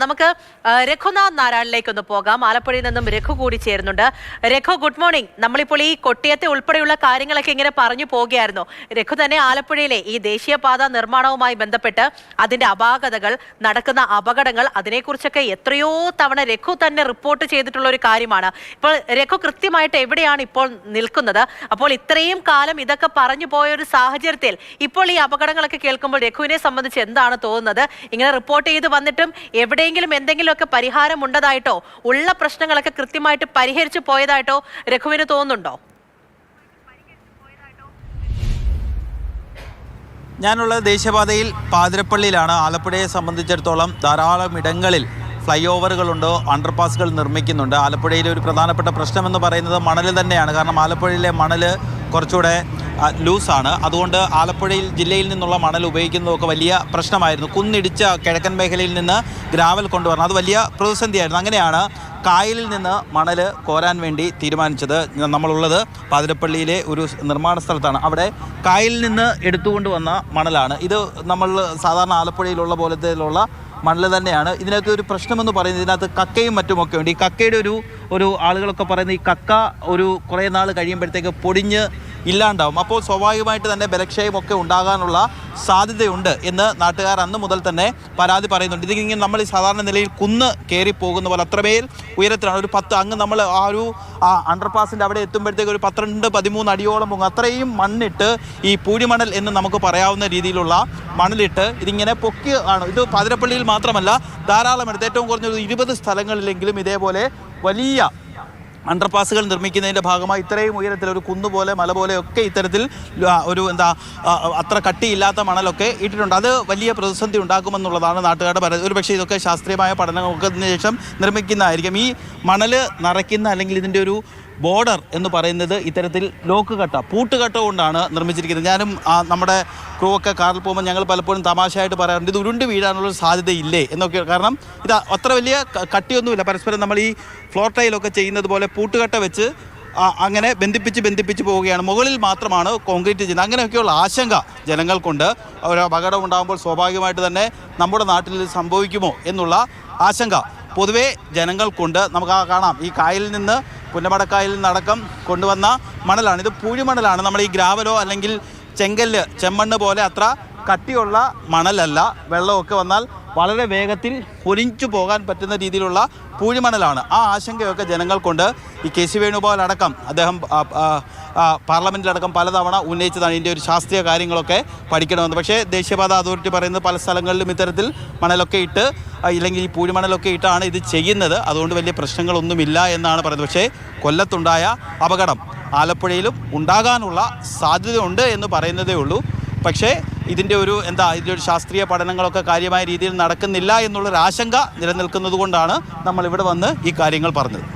നമുക്ക് രഘുനാഥ് നാരായണിലേക്കൊന്ന് പോകാം. ആലപ്പുഴയിൽ നിന്നും രഘു കൂടി ചേരുന്നുണ്ട്. Raghu, good morning. നമ്മളിപ്പോൾ ഈ കൊട്ടിയത്തെ ഉൾപ്പെടെയുള്ള കാര്യങ്ങളൊക്കെ ഇങ്ങനെ പറഞ്ഞു പോകുകയായിരുന്നു. രഘു തന്നെ ആലപ്പുഴയിലെ ഈ ദേശീയപാത നിർമ്മാണവുമായി ബന്ധപ്പെട്ട് അതിന്റെ അപാകതകൾ, നടക്കുന്ന അപകടങ്ങൾ, അതിനെക്കുറിച്ചൊക്കെ എത്രയോ തവണ രഘു തന്നെ റിപ്പോർട്ട് ചെയ്തിട്ടുള്ള ഒരു കാര്യമാണ്. ഇപ്പോൾ രഘു കൃത്യമായിട്ട് എവിടെയാണ് ഇപ്പോൾ നിൽക്കുന്നത്? അപ്പോൾ ഇത്രയും കാലം ഇതൊക്കെ പറഞ്ഞു പോയ ഒരു സാഹചര്യത്തിൽ ഇപ്പോൾ ഈ അപകടങ്ങളൊക്കെ കേൾക്കുമ്പോൾ രഘുവിനെ സംബന്ധിച്ച് എന്താണ് തോന്നുന്നത്? ഇങ്ങനെ റിപ്പോർട്ട് ചെയ്ത് വന്നിട്ടും എന്തെങ്കിലുമൊക്കെ പരിഹാരം ഉണ്ടതായിട്ടോ ഉള്ള പ്രശ്നങ്ങളൊക്കെ കൃത്യമായിട്ട് പരിഹരിച്ചു പോയതായിട്ടോ രഘുവിന് തോന്നുന്നുണ്ടോ? ഞാനുള്ളത് ദേശീയപാതയിൽ പാതിരപ്പള്ളിയിലാണ്. ആലപ്പുഴയെ സംബന്ധിച്ചിടത്തോളം ധാരാളം ഇടങ്ങളിൽ ഫ്ലൈ ഓവറുകളുണ്ട്, അണ്ടർപാസുകൾ നിർമ്മിക്കുന്നുണ്ട്. ആലപ്പുഴയിലെ ഒരു പ്രധാനപ്പെട്ട പ്രശ്നമെന്ന് പറയുന്നത് മണൽ തന്നെയാണ്. കാരണം ആലപ്പുഴയിലെ മണൽ കുറച്ചുകൂടെ ലൂസാണ്. അതുകൊണ്ട് ആലപ്പുഴയിൽ ജില്ലയിൽ നിന്നുള്ള മണൽ ഉപയോഗിക്കുന്നതൊക്കെ വലിയ പ്രശ്നമായിരുന്നു. കുന്നിടിച്ച കിഴക്കൻ മേഖലയിൽ നിന്ന് ഗ്രാവൽ കൊണ്ടുവരണം, അത് വലിയ പ്രതിസന്ധിയായിരുന്നു. അങ്ങനെയാണ് കായലിൽ നിന്ന് മണൽ കോരാൻ വേണ്ടി തീരുമാനിച്ചത്. നമ്മളുള്ളത് പാതിരപ്പള്ളിയിലെ ഒരു നിർമ്മാണ സ്ഥലത്താണ്. അവിടെ കായലിൽ നിന്ന് എടുത്തുകൊണ്ട് വന്ന മണലാണ് ഇത്. നമ്മൾ സാധാരണ ആലപ്പുഴയിലുള്ള പോലത്തേലുള്ള മണൽ തന്നെയാണ്. ഇതിനകത്ത് ഒരു പ്രശ്നമെന്ന് പറയുന്നത് ഇതിനകത്ത് കക്കയും മറ്റുമൊക്കെ ഉണ്ട്. ഈ കക്കയുടെ ഒരു ആളുകളൊക്കെ പറയുന്നത് ഈ കക്ക ഒരു കുറേ നാൾ കഴിയുമ്പോഴത്തേക്ക് പൊടിഞ്ഞ് ഇല്ലാണ്ടാവും. അപ്പോൾ സ്വാഭാവികമായിട്ട് തന്നെ ബലക്ഷയമൊക്കെ ഉണ്ടാകാനുള്ള സാധ്യതയുണ്ട് എന്ന് നാട്ടുകാർ അന്ന് മുതൽ തന്നെ പരാതി പറയുന്നുണ്ട്. ഇതിങ്ങനെ നമ്മൾ ഈ സാധാരണ നിലയിൽ കുന്ന് കയറി പോകുന്ന പോലെ അത്രമേൽ ഉയരത്തിലാണ്. ഒരു 10 അങ്ങ് നമ്മൾ ആ അണ്ടർപാസിൻ്റെ അവിടെ എത്തുമ്പോഴത്തേക്ക് ഒരു 12-13 അടിയോളം പോകും. അത്രയും മണ്ണിട്ട്, ഈ പൂഴിമണൽ എന്ന് നമുക്ക് പറയാവുന്ന രീതിയിലുള്ള മണലിട്ട് ഇതിങ്ങനെ പൊക്കി ആണ്. ഇത് പാതിരപ്പള്ളിയിൽ മാത്രമല്ല, ധാരാളം എടുത്ത് ഏറ്റവും കുറഞ്ഞൊരു 20 സ്ഥലങ്ങളിലെങ്കിലും ഇതേപോലെ വലിയ അണ്ടർപാസുകൾ നിർമ്മിക്കുന്നതിൻ്റെ ഭാഗമായി ഇത്രയും ഉയരത്തിൽ ഒരു കുന്നുപോലെ മല പോലെയൊക്കെ ഇത്തരത്തിൽ ഒരു അത്ര കട്ടിയില്ലാത്ത മണലൊക്കെ ഇട്ടിട്ടുണ്ട്. അത് വലിയ പ്രതിസന്ധി ഉണ്ടാക്കുമെന്നുള്ളതാണ് നാട്ടുകാരുടെ പറയുന്നത്. ഒരു പക്ഷേ ഇതൊക്കെ ശാസ്ത്രീയമായ പഠനങ്ങൾക്ക് ശേഷം നിർമ്മിക്കുന്നതായിരിക്കും. ഈ മണൽ നിറയ്ക്കുന്ന അല്ലെങ്കിൽ ഇതിൻ്റെ ഒരു ബോർഡർ എന്ന് പറയുന്നത് ഇത്തരത്തിൽ ലോക്ക് കട്ട, പൂട്ടുകട്ട കൊണ്ടാണ് നിർമ്മിച്ചിരിക്കുന്നത്. ഞാനും നമ്മുടെ ക്രൂ ഒക്കെ കാറിൽ പോകുമ്പോൾ ഞങ്ങൾ പലപ്പോഴും തമാശയായിട്ട് പറയാറുണ്ട്, ഇത് ഉരുണ്ട് വീഴാനുള്ള സാധ്യതയില്ലേ എന്നൊക്കെ. കാരണം ഇത് അത്ര വലിയ കട്ടിയൊന്നുമില്ല. പരസ്പരം നമ്മൾ ഈ ഫ്ലോർ ടൈലൊക്കെ ചെയ്യുന്നത് പോലെ പൂട്ടുകട്ട വെച്ച് അങ്ങനെ ബന്ധിപ്പിച്ച് പോവുകയാണ്. മുകളിൽ മാത്രമാണ് കോൺക്രീറ്റ് ചെയ്യുന്നത്. അങ്ങനെയൊക്കെയുള്ള ആശങ്ക ജനങ്ങൾക്കുണ്ട്. ഒരു അപകടം ഉണ്ടാകുമ്പോൾ സ്വാഭാവികമായിട്ട് തന്നെ നമ്മുടെ നാട്ടിൽ സംഭവിക്കുമോ എന്നുള്ള ആശങ്ക പൊതുവേ ജനങ്ങൾക്കുണ്ട്. നമുക്ക് കാണാം, ഈ കായലിൽ നിന്ന് പുന്നമടക്കായലിൽ നിന്നടക്കം കൊണ്ടുവന്ന മണലാണ്. ഇത് പൂഴിമണലാണ്. നമ്മൾ ഈ ഗ്രാവലോ അല്ലെങ്കിൽ ചെങ്കല്ല്, ചെമ്മണ്ണ് പോലെ അത്ര കട്ടിയുള്ള മണലല്ല. വെള്ളമൊക്കെ വന്നാൽ വളരെ വേഗത്തിൽ ഒലിച്ചു പോകാൻ പറ്റുന്ന രീതിയിലുള്ള പൂഴിമണലാണ്. ആ ആശങ്കയൊക്കെ ജനങ്ങൾക്കുണ്ട്. ഈ കെ സി വേണുഗോപാൽ അടക്കം അദ്ദേഹം പാർലമെൻറ്റിലടക്കം പലതവണ ഉന്നയിച്ചതാണ് ഇതിൻ്റെ ഒരു ശാസ്ത്രീയ കാര്യങ്ങളൊക്കെ പഠിക്കണമെന്ന്. പക്ഷേ ദേശീയപാത അതോറിറ്റി പറയുന്നത് പല സ്ഥലങ്ങളിലും ഇത്തരത്തിൽ മണലൊക്കെ ഇട്ട് ഇല്ലെങ്കിൽ ഈ പൂഴിമണലൊക്കെ ഇട്ടാണ് ഇത് ചെയ്യുന്നത്. അതുകൊണ്ട് വലിയ പ്രശ്നങ്ങളൊന്നുമില്ല എന്നാണ് പറയുന്നത്. പക്ഷേ കൊല്ലത്തുണ്ടായ അപകടം ആലപ്പുഴയിലും ഉണ്ടാകാനുള്ള സാധ്യതയുണ്ട് എന്ന് പറയുന്നതേ ഉള്ളൂ. പക്ഷേ ഇതിൻ്റെ ഒരു ശാസ്ത്രീയ പഠനങ്ങളൊക്കെ കാര്യമായ രീതിയിൽ നടക്കുന്നില്ല എന്നുള്ളൊരു ആശങ്ക നിലനിൽക്കുന്നത് കൊണ്ടാണ് നമ്മളിവിടെ വന്ന് ഈ കാര്യങ്ങൾ പറഞ്ഞത്.